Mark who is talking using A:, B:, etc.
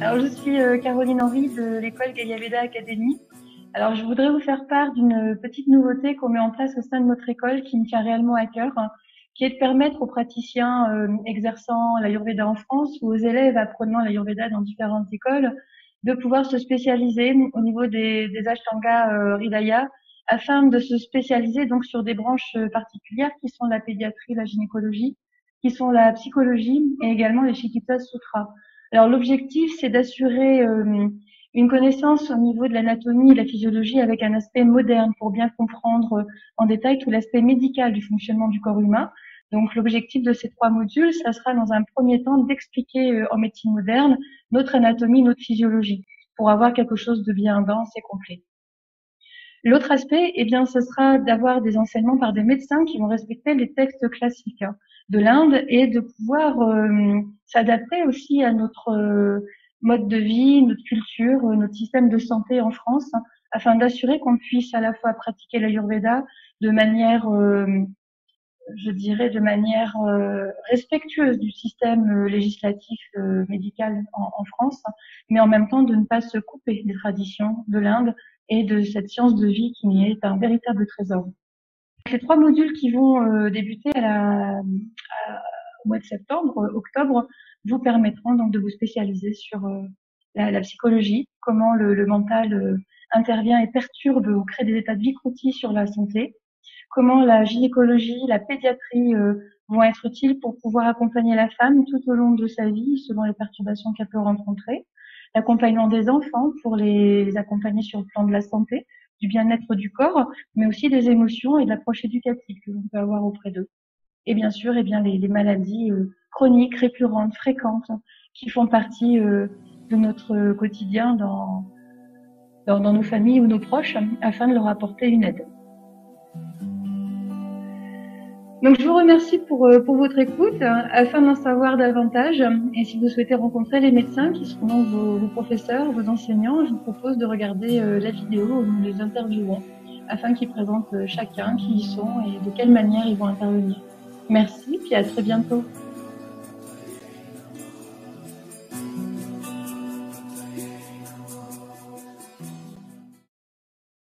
A: Alors, je suis Caroline Henry de l'école Gayaveda Academy. Alors, je voudrais vous faire part d'une petite nouveauté qu'on met en place au sein de notre école qui me tient réellement à cœur, qui est de permettre aux praticiens exerçant l'Ayurveda en France ou aux élèves apprenant l'Ayurveda dans différentes écoles de pouvoir se spécialiser au niveau des Ashtanga Hridaya afin de se spécialiser donc sur des branches particulières qui sont la pédiatrie, la gynécologie, qui sont la psychologie et également les Chikitas Sutras. Alors l'objectif, c'est d'assurer une connaissance au niveau de l'anatomie et de la physiologie avec un aspect moderne pour bien comprendre en détail tout l'aspect médical du fonctionnement du corps humain. Donc l'objectif de ces 3 modules, ça sera dans un premier temps d'expliquer en médecine moderne notre anatomie, notre physiologie, pour avoir quelque chose de bien dense et complet. L'autre aspect, eh bien, ce sera d'avoir des enseignements par des médecins qui vont respecter les textes classiques de l'Inde et de pouvoir s'adapter aussi à notre mode de vie, notre culture, notre système de santé en France, afin d'assurer qu'on puisse à la fois pratiquer l'Ayurveda de manière, je dirais, de manière respectueuse du système législatif médical en France, mais en même temps de ne pas se couper des traditions de l'Inde et de cette science de vie qui est un véritable trésor. Les 3 modules qui vont débuter au mois de septembre, octobre, vous permettront donc de vous spécialiser sur la psychologie, comment le mental intervient et perturbe ou crée des états de vicroutis sur la santé, comment la gynécologie, la pédiatrie vont être utiles pour pouvoir accompagner la femme tout au long de sa vie selon les perturbations qu'elle peut rencontrer, l'accompagnement des enfants pour les accompagner sur le plan de la santé, du bien-être du corps, mais aussi des émotions et de l'approche éducative que l'on peut avoir auprès d'eux. Et bien sûr, eh bien les maladies chroniques, récurrentes, fréquentes, qui font partie de notre quotidien dans nos familles ou nos proches, afin de leur apporter une aide. Donc je vous remercie pour votre écoute. Afin d'en savoir davantage, et si vous souhaitez rencontrer les médecins qui seront donc vos professeurs, vos enseignants, je vous propose de regarder la vidéo où nous les interviewons, afin qu'ils présentent chacun qui ils sont et de quelle manière ils vont intervenir. Merci, puis à très bientôt.